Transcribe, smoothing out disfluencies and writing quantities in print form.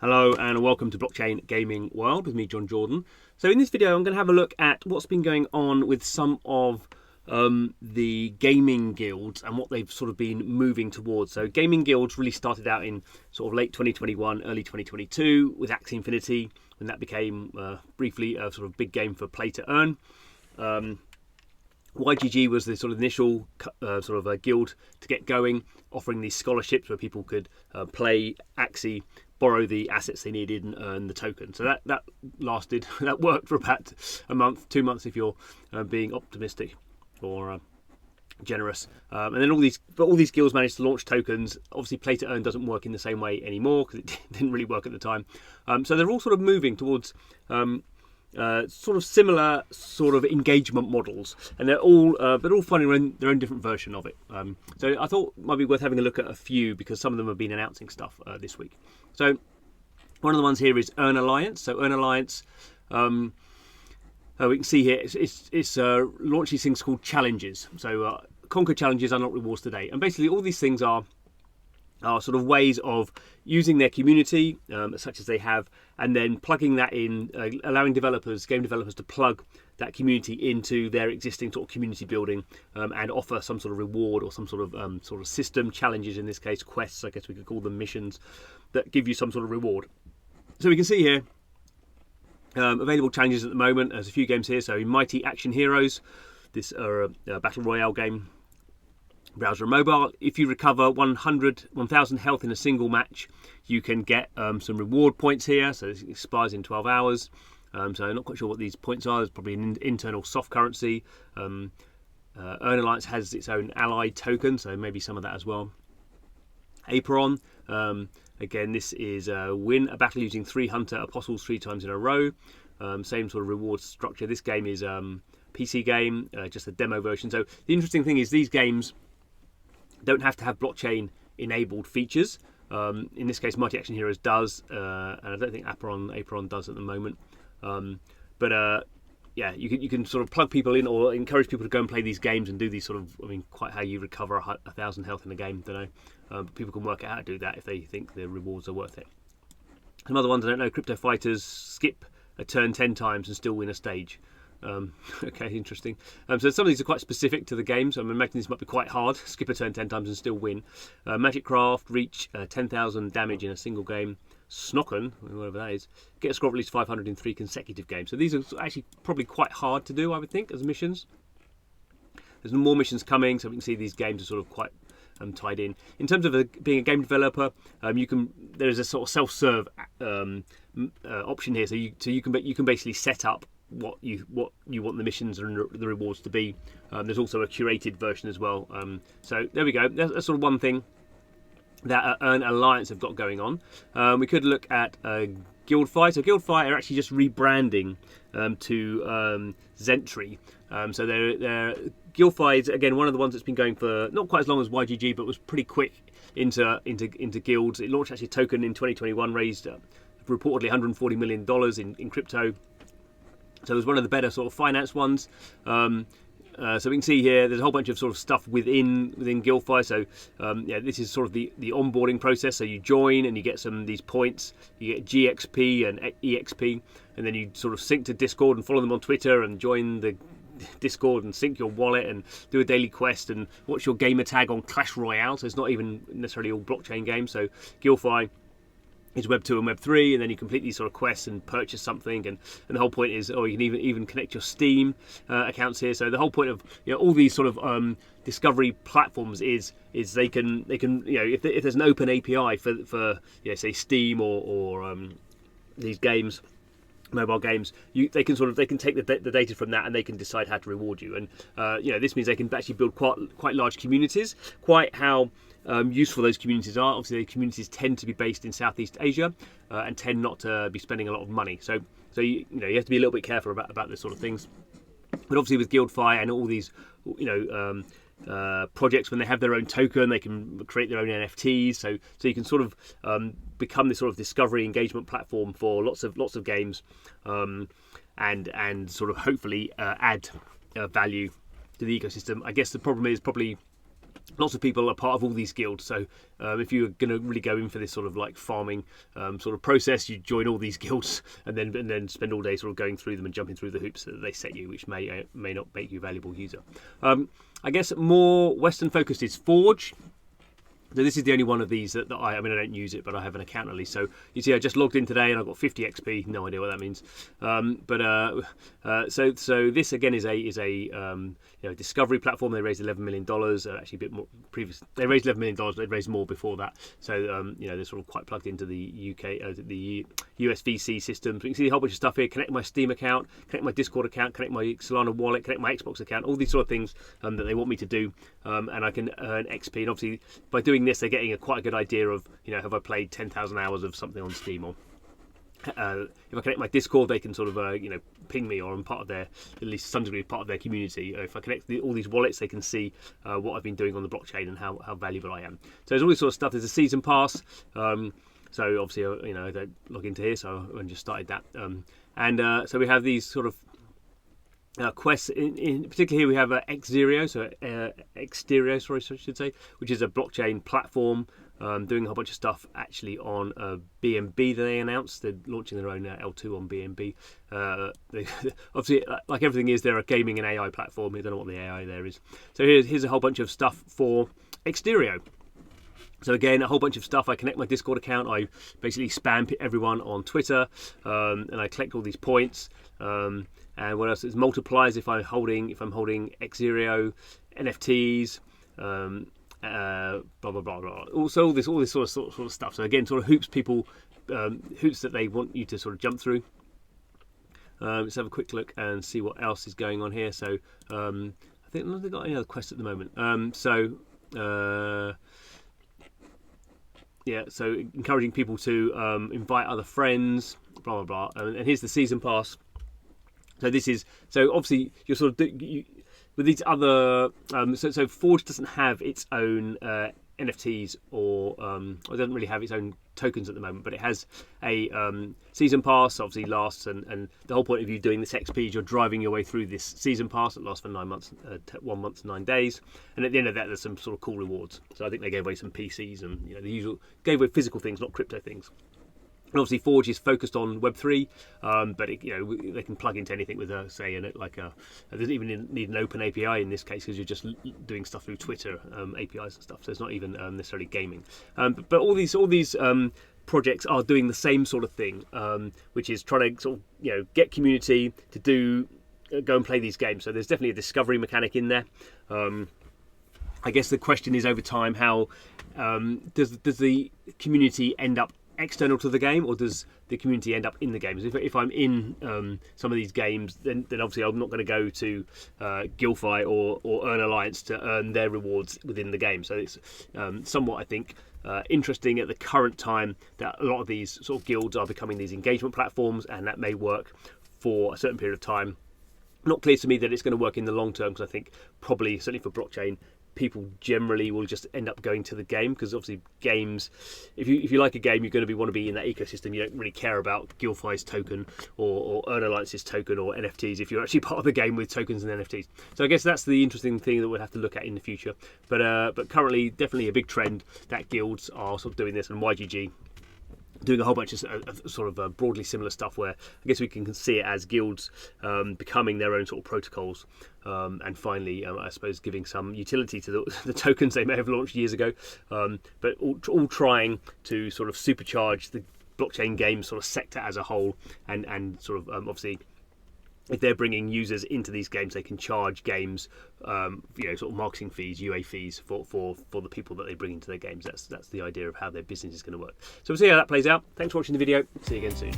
Hello and welcome to Blockchain Gaming World with me, John Jordan. So in this video I'm going to have a look at what's been going on with some of the gaming guilds and what they've sort of been moving towards. So gaming guilds really started out in sort of late 2021, early 2022 with Axie Infinity, and that became briefly a sort of big game for play to earn. YGG was the sort of initial guild to get going, offering these scholarships where people could play Axie, borrow the assets they needed and earn the token. So that lasted, that worked for about a month, 2 months if you're being optimistic or generous. And then all these guilds managed to launch tokens. Obviously, play to earn doesn't work in the same way anymore because it didn't really work at the time. So they're all sort of moving towards sort of similar sort of engagement models, and they're all finding their own different version of it. So I thought it might be worth having a look at a few because some of them have been announcing stuff this week. So one of the ones here is Earn Alliance. So Earn Alliance, we can see here it's launched these things called challenges. So conquer challenges, unlock rewards today, and basically all these things are sort of ways of using their community, such as they have, and then plugging that in, allowing game developers to plug that community into their existing sort of community building and offer some sort of reward or some sort of system challenges, in this case quests, I guess we could call them missions, that give you some sort of reward. So we can see here available challenges at the moment. There's a few games here. So Mighty Action Heroes, this are a battle royale game, browser and mobile. If you recover 1,000 health in a single match, you can get some reward points here. So it expires in 12 hours. So I'm not quite sure what these points are. There's probably an internal soft currency. Earn Alliance has its own allied token, so maybe some of that as well. Aperon, again, this is win a battle using 3 Hunter Apostles 3 times in a row. Same sort of reward structure. This game is PC game, just a demo version. So the interesting thing is these games don't have to have blockchain enabled features. In this case, Mighty Action Heroes does, and I don't think Aperon does at the moment. Yeah, you can sort of plug people in or encourage people to go and play these games and do these sort of, quite how you recover 1,000 health in a game, don't know. But people can work out how to do that if they think the rewards are worth it. Some other ones I don't know, Crypto Fighters, skip a turn 10 times and still win a stage. Okay, interesting. So some of these are quite specific to the game, so I'm imagining this might be quite hard. Skip a turn 10 times and still win. Magic Craft, reach 10,000 damage in a single game. Snocken, whatever that is, get a score of at least 500 in 3 consecutive games. So these are actually probably quite hard to do, I would think, as missions. There's more missions coming, so we can see these games are sort of quite tied in. In terms of being a game developer, there is a sort of self-serve option here, so you can basically set up what you want the missions and the rewards to be. There's also a curated version as well. So there we go. That's sort of one thing that Earn Alliance have got going on. We could look at Guildfy. So Guildfy are actually just rebranding to Zentry. So they're Guildfy is again one of the ones that's been going for not quite as long as YGG, but was pretty quick into guilds. It launched actually a token in 2021, raised reportedly $140 million in crypto. So it was one of the better sort of finance ones. So we can see here there's a whole bunch of sort of stuff within Guildfy. So yeah, this is sort of the onboarding process. So you join and you get some of these points. You get GXP and EXP, and then you sort of sync to Discord and follow them on Twitter and join the Discord and sync your wallet and do a daily quest and watch your gamer tag on Clash Royale. So it's not even necessarily all blockchain games. So Guildfy is Web 2 and Web 3, and then you complete these sort of quests and purchase something, and the whole point is, you can even connect your Steam accounts here. So the whole point of all these sort of discovery platforms is they can if there's an open API for say Steam or these games, mobile games, they can take the data from that and they can decide how to reward you. And this means they can actually build quite large communities. Quite how useful those communities are. Obviously, the communities tend to be based in Southeast Asia and tend not to be spending a lot of money. So you have to be a little bit careful about this sort of things. But obviously, with Guildfy and all these projects, when they have their own token, they can create their own NFTs. So you can sort of become this sort of discovery engagement platform for lots of games, and sort of hopefully add value to the ecosystem. I guess the problem is probably lots of people are part of all these guilds. So if you're going to really go in for this sort of like farming sort of process, you join all these guilds and then spend all day sort of going through them and jumping through the hoops that they set you, which may not make you a valuable user. I guess more Western focused is Forge. So this is the only one of these that I mean, I don't use it, but I have an account at least. So you see, I just logged in today and I've got 50 XP. No idea what that means. So this again is a discovery platform. They raised $11 million. Actually, a bit more previous. They raised $11 million. But they raised more before that. So they're sort of quite plugged into the UK, the US VC systems. We can see a whole bunch of stuff here. Connect my Steam account, connect my Discord account, connect my Solana wallet, connect my Xbox account. All these sort of things that they want me to do, and I can earn XP. And obviously, by doing this, they're getting quite a good idea of, have I played 10,000 hours of something on Steam, or if I connect my Discord, they can sort of ping me, or I'm part of their, at least to some degree, part of their community. If I connect all these wallets, they can see what I've been doing on the blockchain and how valuable I am. So there's all this sort of stuff. There's a season pass. So obviously, I don't log into here, so I just started that. So we have these sort of quests. In particular, here we have Xerio, so Xterio, sorry, I should say, which is a blockchain platform doing a whole bunch of stuff actually on BNB that they announced. They're launching their own L2 on BNB. Obviously, like everything is, they're a gaming and AI platform. I don't know what the AI there is. So here's a whole bunch of stuff for Xterio. So again, a whole bunch of stuff. I connect my Discord account. I basically spam everyone on Twitter, and I collect all these points. And what else? It's multipliers if I'm holding Xerio, NFTs, blah blah blah blah. Also, all this sort of stuff. So again, sort of hoops that they want you to sort of jump through. Let's have a quick look and see what else is going on here. So I think they've got any other quests at the moment. So encouraging people to invite other friends, blah blah blah. And here's the season pass. So this is, so obviously you're sort of with these other. So Forge doesn't have its own NFTs or it doesn't really have its own tokens at the moment, but it has a season pass. Obviously lasts, and the whole point of you doing this XP is you're driving your way through this season pass that lasts for 9 months, 1 month, 9 days, and at the end of that there's some sort of cool rewards. So I think they gave away some PCs and the usual, gave away physical things, not crypto things. And obviously, Forge is focused on Web3, but they can plug into anything with say it doesn't even need an open API in this case, because you're just doing stuff through Twitter APIs and stuff. So it's not even necessarily gaming. But all these projects are doing the same sort of thing, which is trying to sort of get community to go and play these games. So there's definitely a discovery mechanic in there. I guess the question is, over time, how does the community end up external to the game, or does the community end up in the games? If I'm in some of these games, then obviously I'm not going to go to Gilfi or Earn Alliance to earn their rewards within the game. So it's somewhat, I think, interesting at the current time that a lot of these sort of guilds are becoming these engagement platforms, and that may work for a certain period of time. Not clear to me that it's going to work in the long term, because I think probably, certainly for blockchain, people generally will just end up going to the game, because obviously games, if you like a game, you're going to want to be in that ecosystem. You don't really care about Gilfi's token or Earn Alliance's token or NFTs if you're actually part of the game with tokens and NFTs. So I guess that's the interesting thing that we'll have to look at in the future. But currently, definitely a big trend that guilds are sort of doing this, and YGG doing a whole bunch of sort of broadly similar stuff, where I guess we can see it as guilds becoming their own sort of protocols, and finally, I suppose, giving some utility to the tokens they may have launched years ago, but all trying to sort of supercharge the blockchain game sort of sector as a whole, and sort of obviously, if they're bringing users into these games, they can charge games, sort of marketing fees, UA fees for the people that they bring into their games. That's the idea of how their business is going to work. So we'll see how that plays out. Thanks for watching the video. See you again soon.